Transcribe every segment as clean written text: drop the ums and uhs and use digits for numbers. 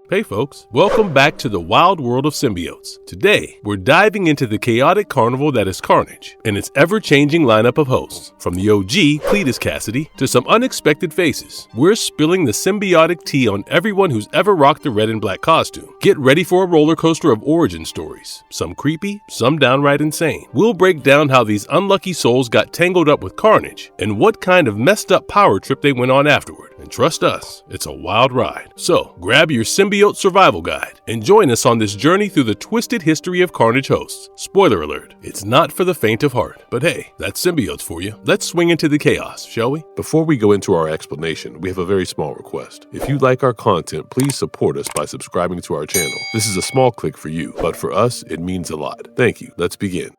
Hey folks, welcome back to the wild world of symbiotes. Today, we're diving into the chaotic carnival that is Carnage and its ever-changing lineup of hosts. From the OG, Carnage Cassidy, to some unexpected faces, we're spilling the symbiotic tea on everyone who's ever rocked the red and black costume. Get ready for a roller coaster of origin stories, some creepy, some downright insane. We'll break down how these unlucky souls got tangled up with Carnage and what kind of messed up power trip they went on afterward. And trust us, it's a wild ride. So, grab your symbiote survival guide and join us on this journey through the twisted history of Carnage hosts. Spoiler alert, it's not for the faint of heart. But hey, that's symbiotes for you. Let's swing into the chaos, shall we? Before we go into our explanation, we have a very small request. If you like our content, please support us by subscribing to our channel. This is a small click for you, but for us, it means a lot. Thank you. Let's begin.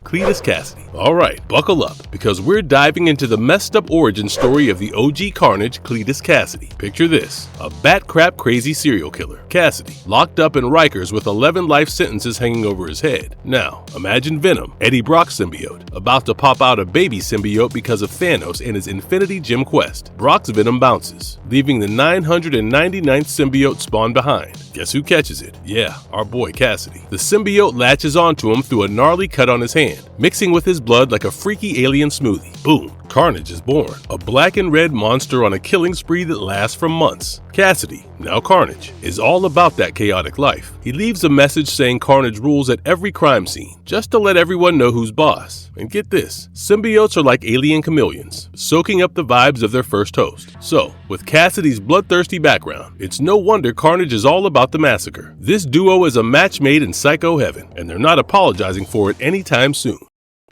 Carnage Cassidy. Alright, buckle up, because we're diving into the messed up origin story of the OG Carnage, Carnage Cassidy. Picture this, a bat crap crazy serial killer, Cassidy, locked up in Rikers with 11 life sentences hanging over his head. Now, imagine Venom, Eddie Brock's symbiote, about to pop out a baby symbiote because of Thanos and his Infinity Gem quest. Brock's Venom bounces, leaving the 999th symbiote spawned behind. Guess who catches it? Yeah, our boy Cassidy. The symbiote latches onto him through a gnarly cut on his hand, mixing with his blood like a freaky alien smoothie. Boom! Carnage is born, a black and red monster on a killing spree that lasts for months. Cassidy, now Carnage, is all about that chaotic life. He leaves a message saying Carnage rules at every crime scene, just to let everyone know who's boss. And get this, symbiotes are like alien chameleons, soaking up the vibes of their first host. So, with Cassidy's bloodthirsty background, it's no wonder Carnage is all about the massacre. This duo is a match made in psycho heaven, and they're not apologizing for it anytime soon.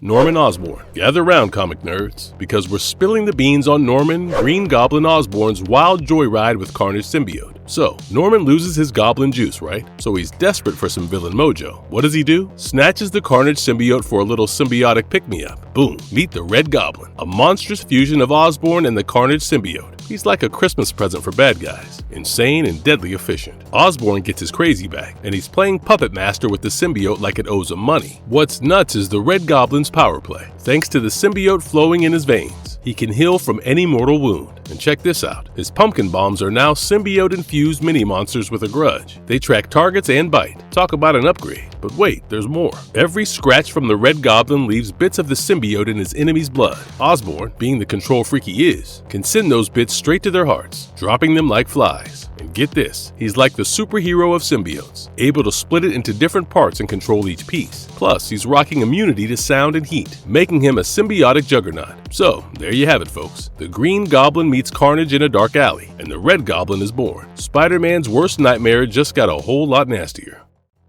Norman Osborne. Gather round, comic nerds, because we're spilling the beans on Norman Green Goblin Osborne's wild joyride with Carnage Symbiote. So, Norman loses his goblin juice, right? So he's desperate for some villain mojo. What does he do? Snatches the Carnage Symbiote for a little symbiotic pick-me-up. Boom, meet the Red Goblin, a monstrous fusion of Osborne and the Carnage Symbiote. He's like a Christmas present for bad guys, insane and deadly efficient. Osborne gets his crazy back, and he's playing puppet master with the symbiote like it owes him money. What's nuts is the Red Goblin's power play. Thanks to the symbiote flowing in his veins, he can heal from any mortal wound. And check this out, his pumpkin bombs are now symbiote-infused mini-monsters with a grudge. They track targets and bite. Talk about an upgrade. But wait, there's more. Every scratch from the Red Goblin leaves bits of the symbiote in his enemy's blood. Osborne, being the control freak he is, can send those bits straight to their hearts, dropping them like flies. And get this, he's like the superhero of symbiotes, able to split it into different parts and control each piece. Plus, he's rocking immunity to sound and heat, making him a symbiotic juggernaut. So, there you have it, folks. The Green Goblin meets Carnage in a dark alley, and the Red Goblin is born. Spider-Man's worst nightmare just got a whole lot nastier.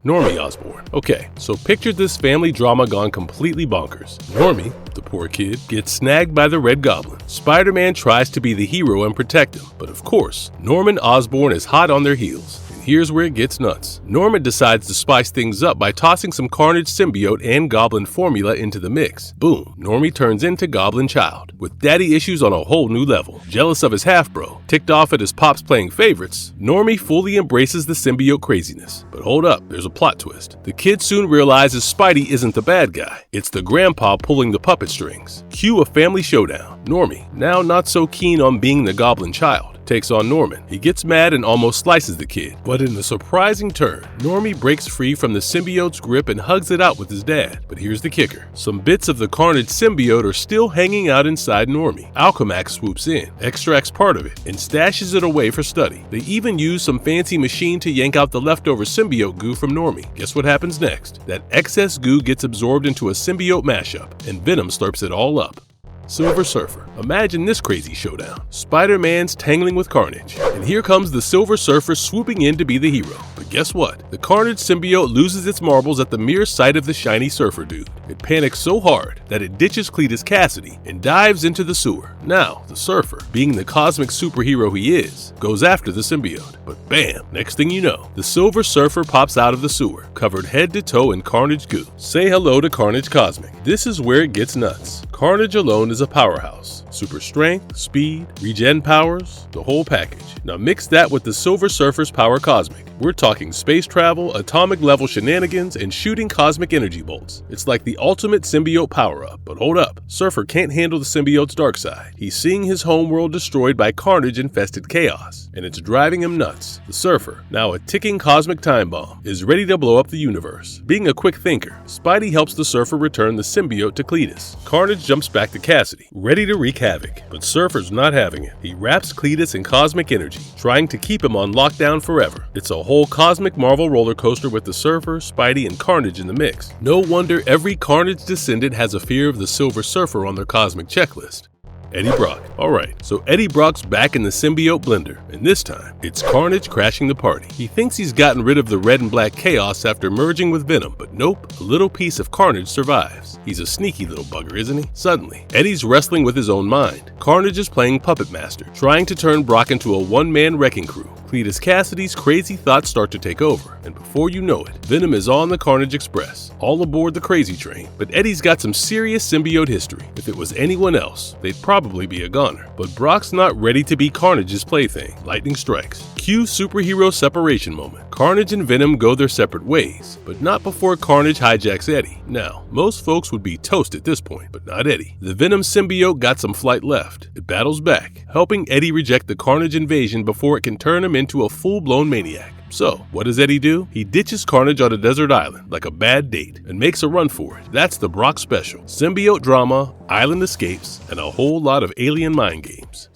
Normie Osborne. Okay, so picture this family drama gone completely bonkers. Normie, the poor kid, gets snagged by the Red Goblin. Spider-Man tries to be the hero and protect him, but of course, Norman Osborn is hot on their heels. Here's where it gets nuts. Norman decides to spice things up by tossing some Carnage Symbiote and Goblin formula into the mix. Boom, Normie turns into Goblin Child, with daddy issues on a whole new level. Jealous of his half-bro, ticked off at his pops playing favorites, Normie fully embraces the symbiote craziness. But hold up, there's a plot twist. The kid soon realizes Spidey isn't the bad guy. It's the grandpa pulling the puppet strings. Cue a family showdown. Normie, now not so keen on being the Goblin Child, takes on Norman. He gets mad and almost slices the kid. But in a surprising turn, Normie breaks free from the symbiote's grip and hugs it out with his dad. But here's the kicker. Some bits of the Carnage Symbiote are still hanging out inside Normie. Alchemax swoops in, extracts part of it, and stashes it away for study. They even use some fancy machine to yank out the leftover symbiote goo from Normie. Guess what happens next? That excess goo gets absorbed into a symbiote mashup, and Venom slurps it all up. Silver Surfer. Imagine this crazy showdown. Spider-Man's tangling with Carnage, and here comes the Silver Surfer swooping in to be the hero. But guess what? The Carnage symbiote loses its marbles at the mere sight of the shiny surfer dude. It panics so hard that it ditches Carnage Cassidy and dives into the sewer. Now, the Surfer, being the cosmic superhero he is, goes after the symbiote. But bam, next thing you know, the Silver Surfer pops out of the sewer, covered head to toe in Carnage goo. Say hello to Carnage Cosmic. This is where it gets nuts. Carnage alone is is a powerhouse. Super strength, speed, regen powers, the whole package. Now mix that with the Silver Surfer's power cosmic. We're talking space travel, atomic level shenanigans, and shooting cosmic energy bolts. It's like the ultimate symbiote power-up. But hold up, Surfer can't handle the symbiote's dark side. He's seeing his homeworld destroyed by Carnage-infested chaos, and it's driving him nuts. The Surfer, now a ticking cosmic time bomb, is ready to blow up the universe. Being a quick thinker, Spidey helps the Surfer return the symbiote to Cletus. Carnage jumps back to Cassidy, ready to wreak havoc, but Surfer's not having it. He wraps Cletus in cosmic energy, trying to keep him on lockdown forever. It's a whole cosmic Marvel roller coaster with the Surfer, Spidey, and Carnage in the mix. No wonder every Carnage descendant has a fear of the Silver Surfer on their cosmic checklist. Eddie Brock. Alright, so Eddie Brock's back in the symbiote blender, and this time, it's Carnage crashing the party. He thinks he's gotten rid of the red and black chaos after merging with Venom, but nope, a little piece of Carnage survives. He's a sneaky little bugger, isn't he? Suddenly, Eddie's wrestling with his own mind. Carnage is playing Puppet Master, trying to turn Brock into a one-man wrecking crew. Cletus Cassidy's crazy thoughts start to take over, and before you know it, Venom is on the Carnage Express, all aboard the crazy train. But Eddie's got some serious symbiote history. If it was anyone else, they'd probably be a goner. But Brock's not ready to be Carnage's plaything. Lightning strikes. Cue superhero separation moment. Carnage and Venom go their separate ways, but not before Carnage hijacks Eddie. Now, most folks would be toast at this point, but not Eddie. The Venom symbiote got some flight left. It battles back, helping Eddie reject the Carnage invasion before it can turn him into a full-blown maniac. So, what does Eddie do? He ditches Carnage on a desert island like a bad date and makes a run for it. That's the Brock special. Symbiote drama, island escapes, and a whole lot of alien mind games.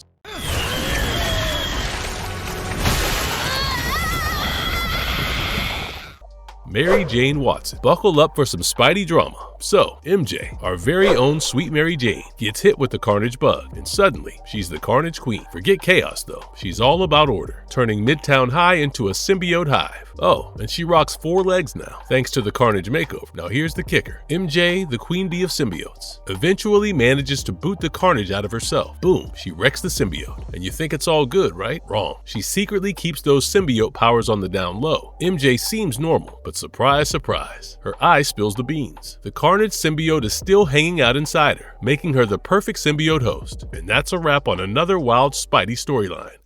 Mary Jane Watson. Buckle up for some Spidey drama. So, MJ, our very own Sweet Mary Jane, gets hit with the Carnage bug, and suddenly, she's the Carnage Queen. Forget chaos, though. She's all about order, turning Midtown High into a symbiote hive. Oh, and she rocks 4 legs now, thanks to the Carnage makeover. Now here's the kicker. MJ, the Queen Bee of Symbiotes, eventually manages to boot the Carnage out of herself. Boom, she wrecks the symbiote. And you think it's all good, right? Wrong. She secretly keeps those symbiote powers on the down low. MJ seems normal, but surprise, surprise, her eye spills the beans. The Carnage symbiote is still hanging out inside her, making her the perfect symbiote host. And that's a wrap on another wild Spidey storyline.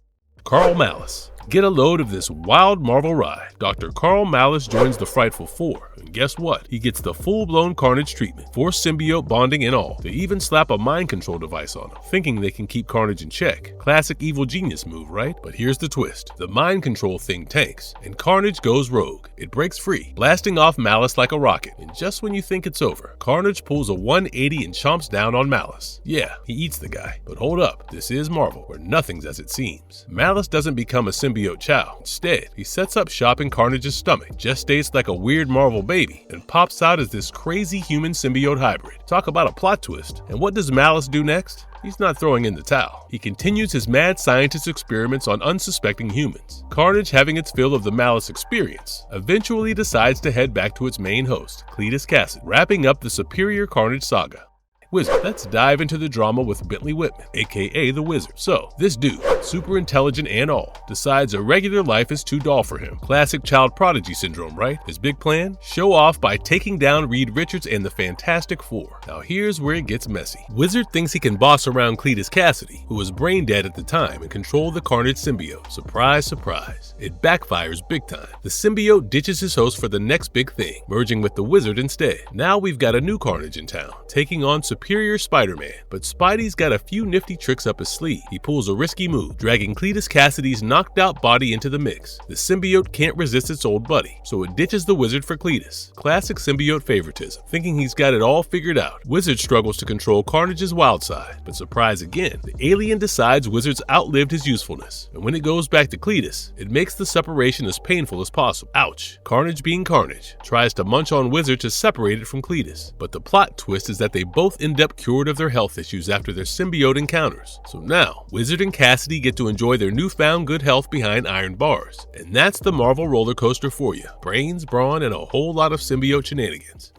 Carl Malice. Get a load of this wild Marvel ride. Dr. Carl Malice joins the Frightful Four, and guess what? He gets the full-blown Carnage treatment, forced symbiote bonding and all. They even slap a mind control device on him, thinking they can keep Carnage in check. Classic evil genius move, right? But here's the twist. The mind control thing tanks, and Carnage goes rogue. It breaks free, blasting off Malice like a rocket. And just when you think it's over, Carnage pulls a 180 and chomps down on Malice. Yeah, he eats the guy. But hold up, this is Marvel, where nothing's as it seems. Malice doesn't become a symbiote chow. Instead, he sets up shop in Carnage's stomach, gestates like a weird Marvel baby, and pops out as this crazy human symbiote hybrid. Talk about a plot twist. And what does Malice do next? He's not throwing in the towel. He continues his mad scientist experiments on unsuspecting humans. Carnage, having its fill of the Malice experience, eventually decides to head back to its main host, Cletus Cassidy, wrapping up the Superior Carnage saga. Wizard. Let's dive into the drama with Bentley Whitman, aka the Wizard. So, this dude, super intelligent and all, decides a regular life is too dull for him. Classic child prodigy syndrome, right? His big plan? Show off by taking down Reed Richards and the Fantastic Four. Now here's where it gets messy. Wizard thinks he can boss around Cletus Cassidy, who was brain dead at the time, and control the Carnage symbiote. Surprise, surprise. It backfires big time. The symbiote ditches his host for the next big thing, merging with the Wizard instead. Now we've got a new Carnage in town, taking on Superior Spider-Man. But Spidey's got a few nifty tricks up his sleeve. He pulls a risky move, dragging Cletus Cassidy's knocked out body into the mix. The symbiote can't resist its old buddy, so it ditches the Wizard for Cletus. Classic symbiote favoritism. Thinking he's got it all figured out, Wizard struggles to control Carnage's wild side. But surprise again, the alien decides Wizard's outlived his usefulness. And when it goes back to Cletus, it makes the separation as painful as possible. Ouch. Carnage, being Carnage, tries to munch on Wizard to separate it from Cletus. But the plot twist is that they both end up cured of their health issues after their symbiote encounters. So now, Wizard and Cassidy get to enjoy their newfound good health behind iron bars. And that's the Marvel roller coaster for you. Brains, brawn, and a whole lot of symbiote shenanigans.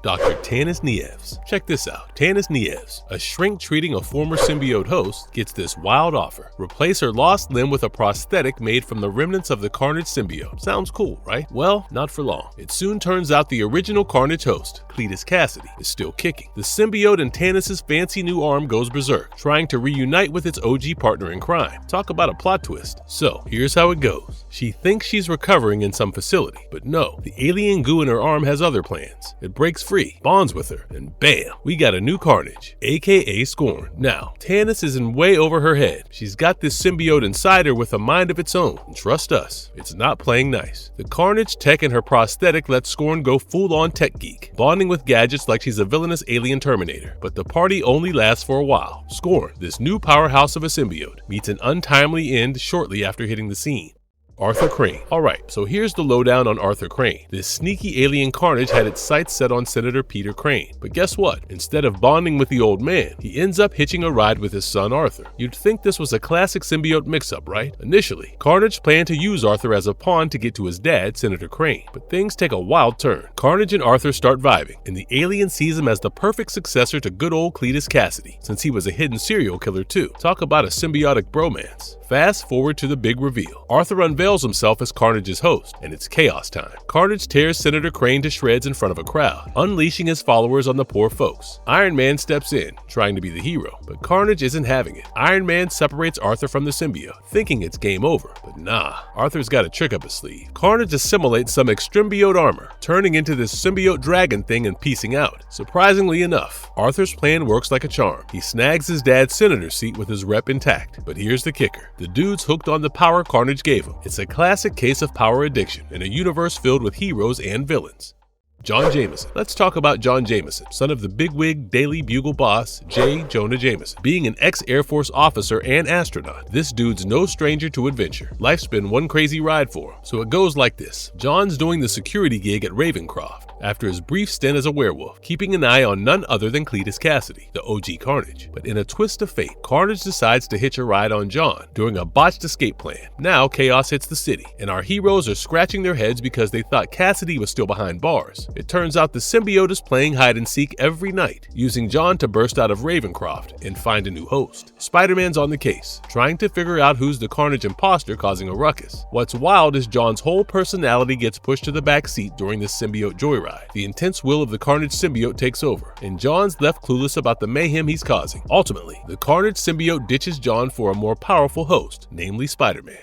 Dr. Tanis Nieves. Check this out. Tanis Nieves, a shrink treating a former symbiote host, gets this wild offer. Replace her lost limb with a prosthetic made from the remnants of the Carnage Symbiote. Sounds cool, right? Well, not for long. It soon turns out the original Carnage host, Cletus Cassidy, is still kicking. The symbiote in Tanis' fancy new arm goes berserk, trying to reunite with its OG partner in crime. Talk about a plot twist. So, here's how it goes. She thinks she's recovering in some facility, but no, the alien goo in her arm has other plans. It breaks free, bonds with her, and bam, we got a new Carnage, aka Scorn. Now, Tanis is in way over her head. She's got this symbiote inside her with a mind of its own, and trust us, it's not playing nice. The Carnage tech in her prosthetic lets Scorn go full-on tech geek, bonding with gadgets like she's a villainous alien Terminator. But the party only lasts for a while. Scorn, this new powerhouse of a symbiote, meets an untimely end shortly after hitting the scene. Arthur Crane. Alright, so here's the lowdown on Arthur Crane. This sneaky alien Carnage had its sights set on Senator Peter Crane. But guess what? Instead of bonding with the old man, he ends up hitching a ride with his son Arthur. You'd think this was a classic symbiote mix-up, right? Initially, Carnage planned to use Arthur as a pawn to get to his dad, Senator Crane. But things take a wild turn. Carnage and Arthur start vibing, and the alien sees him as the perfect successor to good old Cletus Cassidy, since he was a hidden serial killer too. Talk about a symbiotic bromance. Fast forward to the big reveal. Arthur unveils himself as Carnage's host, and it's chaos time. Carnage tears Senator Crane to shreds in front of a crowd, unleashing his followers on the poor folks. Iron Man steps in, trying to be the hero, but Carnage isn't having it. Iron Man separates Arthur from the symbiote, thinking it's game over, but nah, Arthur's got a trick up his sleeve. Carnage assimilates some extrembiote armor, turning into this symbiote dragon thing and piecing out. Surprisingly enough, Arthur's plan works like a charm. He snags his dad's senator seat with his rep intact, but here's the kicker. The dude's hooked on the power Carnage gave him. It's a classic case of power addiction in a universe filled with heroes and villains. Jon Jameson. Let's talk about Jon Jameson, son of the bigwig Daily Bugle boss, J. Jonah Jameson. Being an ex-Air Force officer and astronaut, this dude's no stranger to adventure. Life's been one crazy ride for him. So it goes like this. Jon's doing the security gig at Ravencroft after his brief stint as a werewolf, keeping an eye on none other than Cletus Cassidy, the OG Carnage. But in a twist of fate, Carnage decides to hitch a ride on Jon during a botched escape plan. Now chaos hits the city, and our heroes are scratching their heads because they thought Cassidy was still behind bars. It turns out the symbiote is playing hide and seek every night, using Jon to burst out of Ravencroft and find a new host. Spider-Man's on the case, trying to figure out who's the Carnage imposter causing a ruckus. What's wild is Jon's whole personality gets pushed to the back seat during this symbiote joyride. The intense will of the Carnage symbiote takes over, and Jon's left clueless about the mayhem he's causing. Ultimately, the Carnage symbiote ditches Jon for a more powerful host, namely Spider-Man.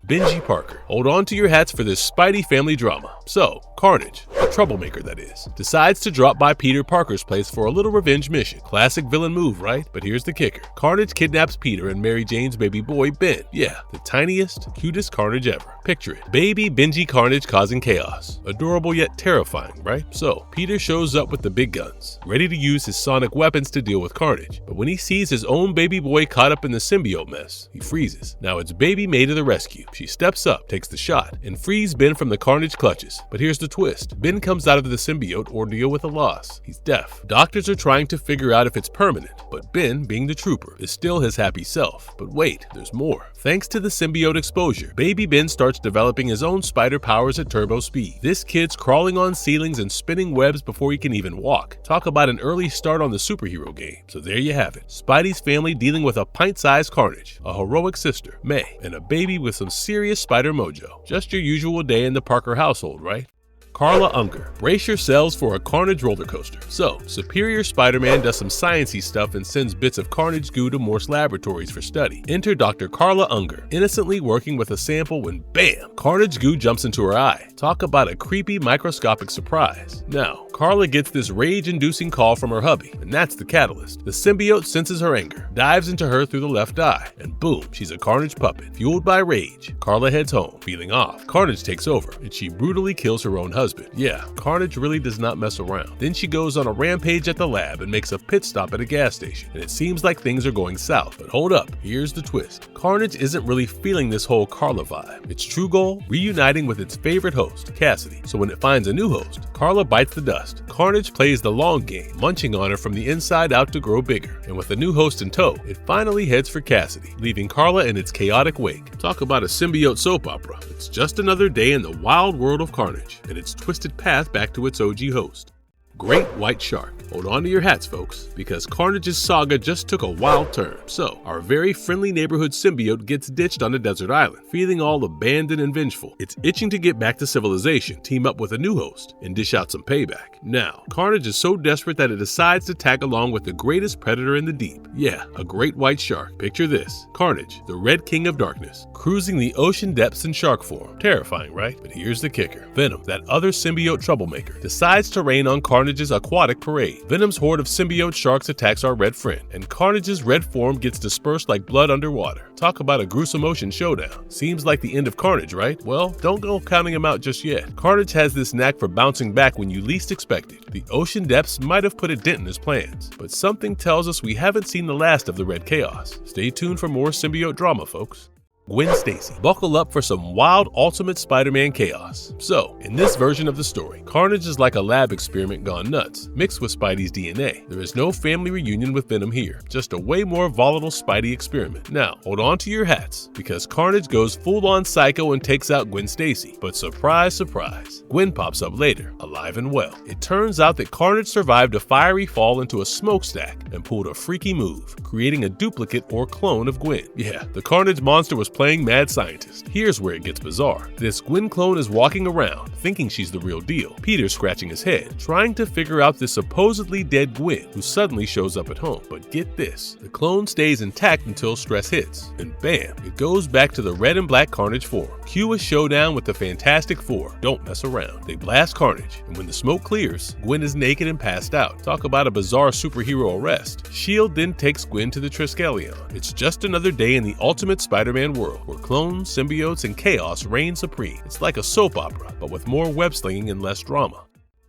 Benji Parker. Hold on to your hats for this Spidey family drama. So, Carnage, the troublemaker that is, decides to drop by Peter Parker's place for a little revenge mission. Classic villain move, right? But here's the kicker. Carnage kidnaps Peter and Mary Jane's baby boy, Ben. Yeah, the tiniest, cutest Carnage ever. Picture it. Baby Benji Carnage causing chaos. Adorable yet terrifying, right? So, Peter shows up with the big guns, ready to use his sonic weapons to deal with Carnage. But when he sees his own baby boy caught up in the symbiote mess, he freezes. Now it's Baby May to the rescue. She steps up, takes the shot, and frees Ben from the Carnage clutches. But here's the twist. Ben comes out of the symbiote ordeal with a loss. He's deaf. Doctors are trying to figure out if it's permanent, but Ben, being the trooper, is still his happy self. But wait, there's more. Thanks to the symbiote exposure, baby Ben starts developing his own spider powers at turbo speed. This kid's crawling on ceilings and spinning webs before he can even walk. Talk about an early start on the superhero game. So there you have it. Spidey's family dealing with a pint-sized Carnage, a heroic sister, May, and a baby with some serious spider mojo. Just your usual day in the Parker household, right? Carla Unger. Brace yourselves for a Carnage roller coaster. So, Superior Spider-Man does some sciencey stuff and sends bits of Carnage goo to Morse laboratories for study. Enter Dr. Carla Unger, innocently working with a sample when BAM! Carnage goo jumps into her eye. Talk about a creepy microscopic surprise. Now, Carla gets this rage-inducing call from her hubby, and that's the catalyst. The symbiote senses her anger, dives into her through the left eye, and boom, she's a Carnage puppet. Fueled by rage, Carla heads home, feeling off. Carnage takes over, and she brutally kills her own husband. Yeah, Carnage really does not mess around. Then she goes on a rampage at the lab and makes a pit stop at a gas station, and it seems like things are going south. But hold up, here's the twist. Carnage isn't really feeling this whole Carla vibe. Its true goal? Reuniting with its favorite host, Cassidy. So when it finds a new host, Carla bites the dust. Carnage plays the long game, munching on her from the inside out to grow bigger. And with a new host in tow, it finally heads for Cassidy, leaving Carla in its chaotic wake. Talk about a symbiote soap opera. It's just another day in the wild world of Carnage, and its twisted path back to its OG host. Great White Shark. Hold on to your hats, folks, because Carnage's saga just took a wild turn. So, our very friendly neighborhood symbiote gets ditched on a desert island, feeling all abandoned and vengeful. It's itching to get back to civilization, team up with a new host, and dish out some payback. Now, Carnage is so desperate that it decides to tag along with the greatest predator in the deep. Yeah, a great white shark. Picture this. Carnage, the Red King of Darkness, cruising the ocean depths in shark form. Terrifying, right? But here's the kicker. Venom, that other symbiote troublemaker, decides to rain on Carnage's aquatic parade. Venom's horde of symbiote sharks attacks our red friend, and Carnage's red form gets dispersed like blood underwater. Talk about a gruesome ocean showdown. Seems like the end of Carnage, right? Well, don't go counting him out just yet. Carnage has this knack for bouncing back when you least expect it. The ocean depths might have put a dent in his plans, but something tells us we haven't seen the last of the Red Chaos. Stay tuned for more symbiote drama, folks. Gwyn Stacy. Buckle up for some wild Ultimate Spider-Man chaos. So, in this version of the story, Carnage is like a lab experiment gone nuts, mixed with Spidey's DNA. There is no family reunion with Venom here, just a way more volatile Spidey experiment. Now, hold on to your hats, because Carnage goes full-on psycho and takes out Gwyn Stacy. But surprise, surprise, Gwyn pops up later, alive and well. It turns out that Carnage survived a fiery fall into a smokestack and pulled a freaky move, creating a duplicate or clone of Gwyn. Yeah, the Carnage monster was playing mad scientist. Here's where it gets bizarre. This Gwyn clone is walking around, thinking she's the real deal. Peter's scratching his head, trying to figure out this supposedly dead Gwyn, who suddenly shows up at home. But get this, the clone stays intact until stress hits, and bam, it goes back to the red and black Carnage form. Cue a showdown with the Fantastic Four. Don't mess around. They blast Carnage, and when the smoke clears, Gwyn is naked and passed out. Talk about a bizarre superhero arrest. S.H.I.E.L.D. then takes Gwyn to the Triskelion. It's just another day in the Ultimate Spider-Man world, where clones, symbiotes, and chaos reign supreme. It's like a soap opera, but with more web-slinging and less drama.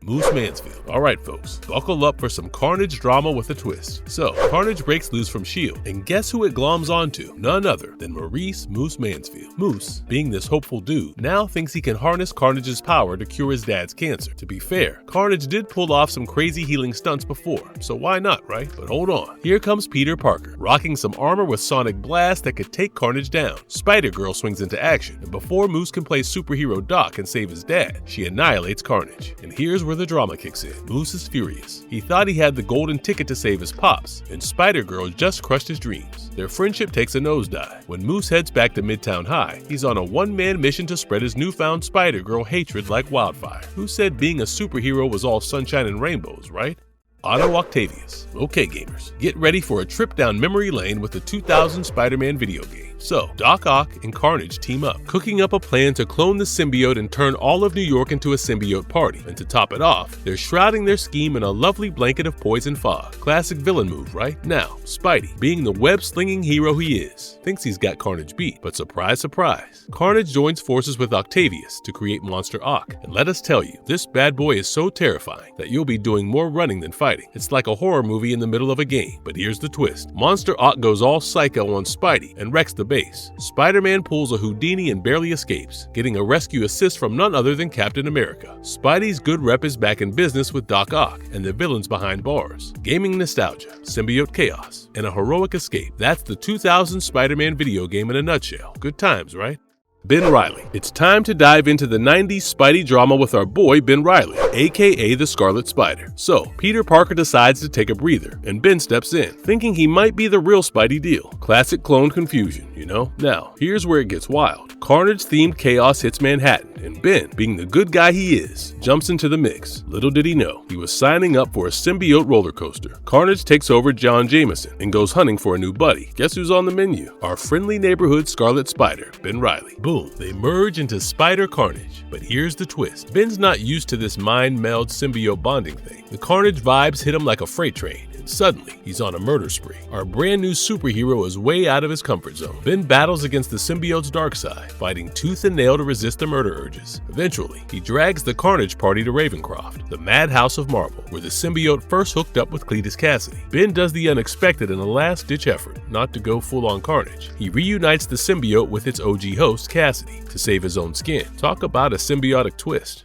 Moose Mansfield. Alright folks, buckle up for some Carnage drama with a twist. So, Carnage breaks loose from S.H.I.E.L.D., and guess who it gloms onto? None other than Maurice Moose Mansfield. Moose, being this hopeful dude, now thinks he can harness Carnage's power to cure his dad's cancer. To be fair, Carnage did pull off some crazy healing stunts before, so why not, right? But hold on, here comes Peter Parker, rocking some armor with sonic blast that could take Carnage down. Spider-Girl swings into action, and before Moose can play superhero Doc and save his dad, she annihilates Carnage. And here's where the drama kicks in. Moose is furious. He thought he had the golden ticket to save his pops, and Spider-Girl just crushed his dreams. Their friendship takes a nosedive. When Moose heads back to Midtown High, he's on a one-man mission to spread his newfound Spider-Girl hatred like wildfire. Who said being a superhero was all sunshine and rainbows, right? Otto Octavius. Okay gamers, get ready for a trip down memory lane with the 2000 Spider-Man video game. So, Doc Ock and Carnage team up, cooking up a plan to clone the symbiote and turn all of New York into a symbiote party. And to top it off, they're shrouding their scheme in a lovely blanket of poison fog. Classic villain move, right? Now, Spidey, being the web-slinging hero he is, thinks he's got Carnage beat. But surprise, surprise, Carnage joins forces with Octavius to create Monster Ock. And let us tell you, this bad boy is so terrifying that you'll be doing more running than fighting. It's like a horror movie in the middle of a game. But here's the twist. Monster Ock goes all psycho on Spidey and wrecks the base. Spider-Man pulls a Houdini and barely escapes, getting a rescue assist from none other than Captain America. Spidey's good rep is back in business with Doc Ock and the villains behind bars. Gaming nostalgia, symbiote chaos, and a heroic escape. That's the 2000 Spider-Man video game in a nutshell. Good times, right? Ben Reilly. It's time to dive into the 90s Spidey drama with our boy Ben Reilly, aka the Scarlet Spider. So, Peter Parker decides to take a breather, and Ben steps in, thinking he might be the real Spidey deal. Classic clone confusion, you know? Now, here's where it gets wild. Carnage-themed chaos hits Manhattan, and Ben, being the good guy he is, jumps into the mix. Little did he know, he was signing up for a symbiote roller coaster. Carnage takes over Jon Jameson and goes hunting for a new buddy. Guess who's on the menu? Our friendly neighborhood Scarlet Spider, Ben Reilly. Boom. They merge into Spider Carnage. But here's the twist. Ben's not used to this mind-meld symbiote bonding thing. The Carnage vibes hit him like a freight train, and suddenly, he's on a murder spree. Our brand new superhero is way out of his comfort zone. Ben battles against the symbiote's dark side, fighting tooth and nail to resist the murder urges. Eventually, he drags the Carnage party to Ravencroft, the madhouse of Marvel, where the symbiote first hooked up with Cletus Cassidy. Ben does the unexpected in a last-ditch effort, not to go full-on Carnage. He reunites the symbiote with its OG host, Cassidy, to save his own skin. Talk about a symbiotic twist.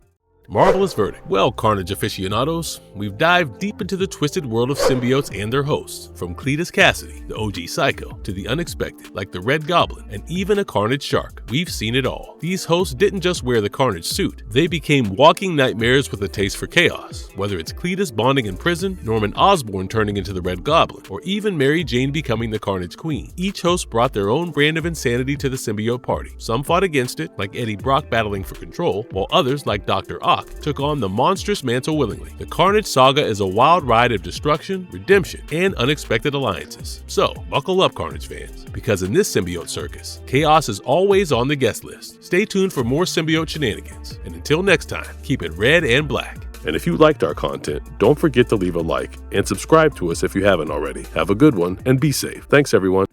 Marvelous verdict. Well, Carnage aficionados, we've dived deep into the twisted world of symbiotes and their hosts, from Cletus Cassidy, the OG Psycho, to the unexpected, like the Red Goblin, and even a Carnage Shark. We've seen it all. These hosts didn't just wear the Carnage suit, they became walking nightmares with a taste for chaos. Whether it's Cletus bonding in prison, Norman Osborne turning into the Red Goblin, or even Mary Jane becoming the Carnage Queen, each host brought their own brand of insanity to the symbiote party. Some fought against it, like Eddie Brock battling for control, while others, like Dr. Ock, took on the monstrous mantle willingly. The Carnage saga is a wild ride of destruction, redemption, and unexpected alliances. So, buckle up, Carnage fans, because in this symbiote circus, chaos is always on the guest list. Stay tuned for more symbiote shenanigans, and until next time, keep it red and black. And if you liked our content, don't forget to leave a like and subscribe to us if you haven't already. Have a good one and be safe. Thanks, everyone.